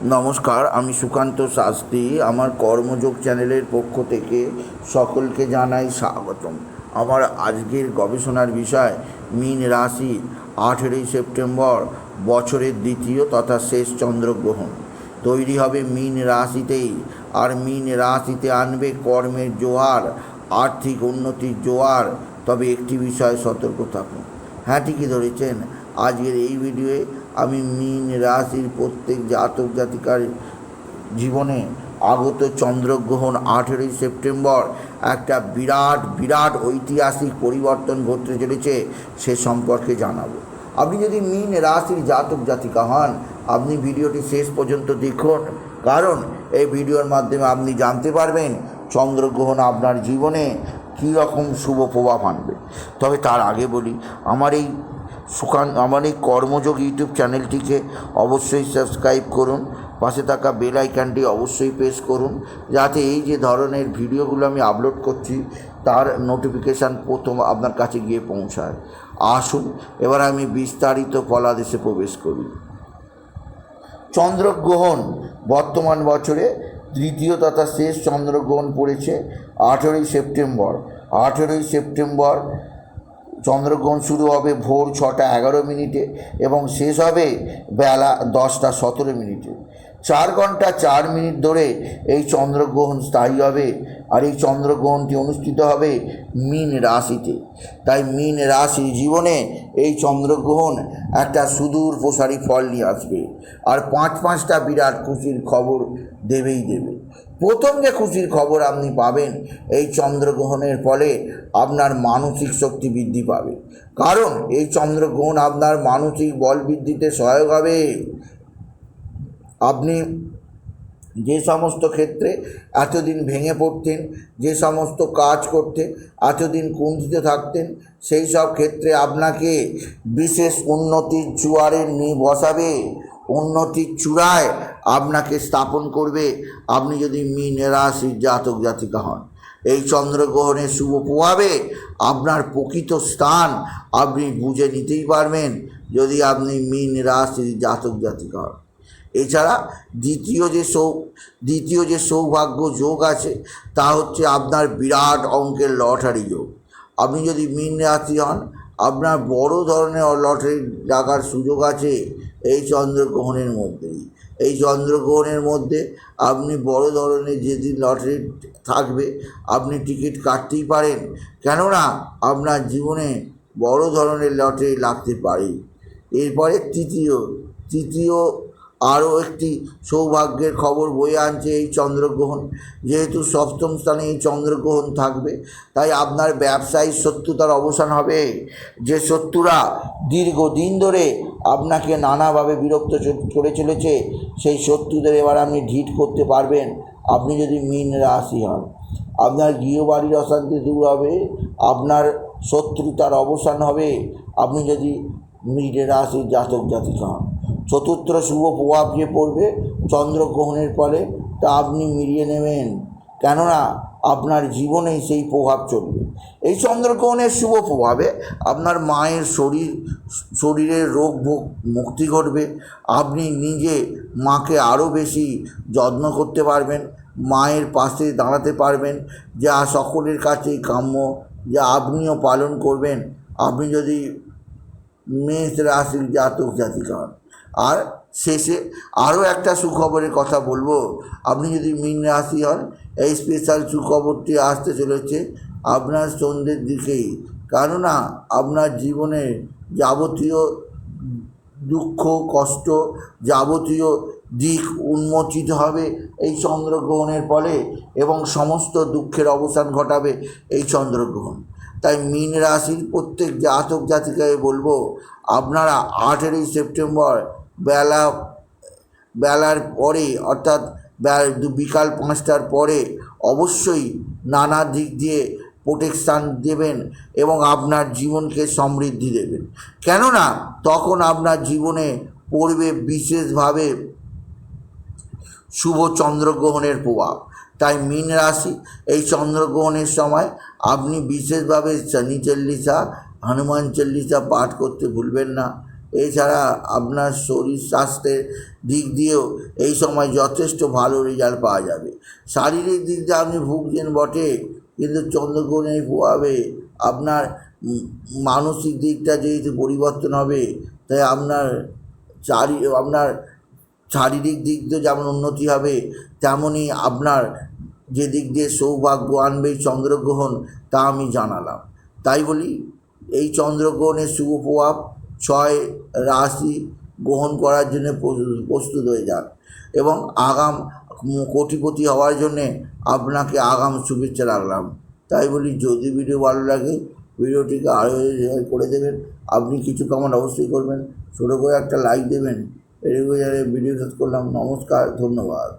নমস্কার, আমি সুকান্ত শাস্ত্রী। আমার কর্মযোগ চ্যানেলের পক্ষ থেকে সকলকে জানাই স্বাগতম। আমার আজকের গবেষণার বিষয় মীন রাশি 18ই সেপ্টেম্বর বছরের দ্বিতীয় তথা শেষ চন্দ্রগ্রহণ তৈরি হবে মীন রাশিতেই। আর মীন রাশিতে আনবে কর্মের জোয়ার, আর্থিক উন্নতির জোয়ার। তবে একটি বিষয়ে সতর্ক থাকুন। হ্যাঁ, ঠিকই ধরেছেন। আজকের এই ভিডিওয়ে আমি মীন রাশির প্রত্যেক জাতক জাতিকার জীবনে আগত চন্দ্রগ্রহণ 18ই সেপ্টেম্বর একটা বিরাট বিরাট ঐতিহাসিক পরিবর্তন ঘটতে চলেছে সে সম্পর্কে জানাবো। আপনি যদি মীন রাশির জাতক জাতিকা হন, আপনি ভিডিওটি শেষ পর্যন্ত দেখুন, কারণ এই ভিডিওর মাধ্যমে আপনি জানতে পারবেন চন্দ্রগ্রহণ আপনার জীবনে কী রকম শুভ প্রভাব আনবে। তবে তার আগে বলি, আমার এই কর্মযোগ ইউটিউব চ্যানেলটিকে অবশ্যই সাবস্ক্রাইব করুন, পাশে থাকা বেল আইকনটি অবশ্যই প্রেস করুন, যাতে এই যে ধরনের ভিডিওগুলো আমি আপলোড করছি তার নোটিফিকেশান প্রথম আপনার কাছে গিয়ে পৌঁছায়। আসুন এবার আমি বিস্তারিত ফলাদেশে প্রবেশ করি। চন্দ্রগ্রহণ বর্তমান বছরে দ্বিতীয় তথা শেষ চন্দ্রগ্রহণ পড়েছে 18ই সেপ্টেম্বর। 18ই সেপ্টেম্বর চন্দ্রগ্রহণ শুরু হবে ভোর 6:11 এবং শেষ হবে বেলা 10:17। 4 ঘন্টা 4 মিনিট ধরে এই চন্দ্রগ্রহণ স্থায়ী হবে। আর এই চন্দ্রগ্রহণটি অনুষ্ঠিত হবে মীন রাশিতে। তাই মীন রাশির জীবনে এই চন্দ্রগ্রহণ একটা সুদূর প্রসারী ফল নিয়ে আসবে, আর 5টা বিরাট খুশির খবর দেবেই দেবে। প্রথম যে খুশির খবর আপনি পাবেন, এই চন্দ্রগ্রহণের ফলে আপনার মানসিক শক্তি বৃদ্ধি পাবে, কারণ এই চন্দ্রগ্রহণ আপনার মানসিক বল বৃদ্ধিতে সহায়ক হবে। আপনি যে সমস্ত ক্ষেত্রে এতদিন ভেঙে পড়তেন, যে সমস্ত কাজ করতে এতদিন কুণ্ঠিত থাকতেন, সেই সব ক্ষেত্রে আপনাকে বিশেষ উন্নতির জোয়ারে নিয়ে বসাবে, উন্নতির চূড়ায় আপনাকে স্থাপন করবে আপনি যদি মীন রাশির জাতক জাতিকা হন। এই চন্দ্রগ্রহণের শুভ প্রভাবে আপনার প্রকৃত স্থান আপনি বুঝে নিতেই পারবেন যদি আপনি মীন রাশির জাতক জাতিকা হন। এছাড়া দ্বিতীয় যে সৌভাগ্য যোগ আছে তা হচ্ছে আপনার বিরাট অঙ্কের লটারি যোগ। আপনি যদি মীন রাশি হন, আপনার বড় ধরনের লটারি লাগার সুযোগ আছে এই চন্দ্রগ্রহণের মধ্যেই। এই চন্দ্রগ্রহণের মধ্যে আপনি বড় ধরনের যেদিন লটারি থাকবে আপনি টিকিট কাটতেই পারেন, কেননা আপনার জীবনে বড় ধরনের লটারি লাগতে পারে। এরপরে তৃতীয় আরও একটি সৌভাগ্যের খবর বয়ে আনছে এই চন্দ্রগ্রহণ। যেহেতু সপ্তম স্থানে এই চন্দ্রগ্রহণ থাকবে, তাই আপনার ব্যবসায়িক শত্রুতার অবসান হবে। যে শত্রুরা দীর্ঘদিন ধরে আপনাকে নানাভাবে বিরক্ত করে চলেছে, সেই শত্রুদের এবার আপনি ঢিট করতে পারবেন আপনি যদি মীন রাশি হন। আপনার গৃহবাড়ির অশান্তি দূর হবে, আপনার শত্রুতার অবসান হবে আপনি যদি মীন রাশির জাতক জাতিকা হন। চতুর্থ শুভ প্রভাব যে পড়বে চন্দ্রগ্রহণের ফলে তা আপনি মিলিয়ে নেবেন, কেননা আপনার জীবনেই সেই প্রভাব চলবে। এই চন্দ্রগ্রহণের শুভ প্রভাবে আপনার মায়ের শরীরের রোগ ভোগ মুক্তি ঘটবে। আপনি নিজে মাকে আরও বেশি যত্ন করতে পারবেন, মায়ের পাশে দাঁড়াতে পারবেন, যা সকলের কাছেই কাম্য, যা আপনিও পালন করবেন আপনি যদি মেষ রাশির জাতক জাতিকা হন। আর শেষে আরও একটা সুখবরের কথা বলবো, আপনি যদি মীন রাশি হন, এই স্পেশাল সুখবরটি আসতে চলেছে আপনার সন্ধ্যের দিকেই, কেননা আপনার জীবনের যাবতীয় দুঃখ কষ্ট যাবতীয় দিক উন্মোচিত হবে এই চন্দ্রগ্রহণের ফলে, এবং সমস্ত দুঃখের অবসান ঘটাবে এই চন্দ্রগ্রহণ। তাই মীন রাশির প্রত্যেক জাতক জাতিকায় বলবো, আপনারা 18ই সেপ্টেম্বর বেলার পরে, অর্থাৎ বিকাল 5টার পরে অবশ্যই নানা দিক দিয়ে প্রোটেকশান দেবেন এবং আপনার জীবনকে সমৃদ্ধি দেবেন, কেননা তখন আপনার জীবনে পড়বে বিশেষভাবে শুভ চন্দ্রগ্রহণের প্রভাব। তাই মীন রাশি এই চন্দ্রগ্রহণের সময় আপনি বিশেষভাবে শনি চল্লিশা, হনুমান চল্লিশা পাঠ করতে ভুলবেন না, এছাড়া আপনার শরীর স্বাস্থ্যের দিক দিয়েও এই সময় যথেষ্ট ভালো রেজাল্ট পাওয়া যাবে। শারীরিক দিক দিয়ে আপনি ভুগছেন বটে, কিন্তু চন্দ্রগ্রহণের প্রভাবে আপনার মানসিক দিকটা যেহেতু পরিবর্তন হবে, তাই আপনার আপনার শারীরিক দিক দিয়ে যেমন উন্নতি হবে, তেমনই আপনার যে দিক দিয়ে সৌভাগ্য আনবে চন্দ্রগ্রহণ, তা আমি জানালাম। তাই বলি, এই চন্দ্রগ্রহণের শুভ প্রভাব 6 রাশি গ্রহণ করার জন্য প্রস্তুত হয়ে যান এবং আগাম কোটিপতি হওয়ার জন্যে আপনাকে আগাম শুভেচ্ছা রাখলাম। তাই বলি, যদি ভিডিও ভালো লাগে ভিডিওটিকে আরও শেয়ার করে দেবেন। আপনি কিছু কমেন্ট অবশ্যই করবেন, ছোটো করে একটা লাইক দেবেন। এই ভিডিও শেষ করলাম। নমস্কার, ধন্যবাদ।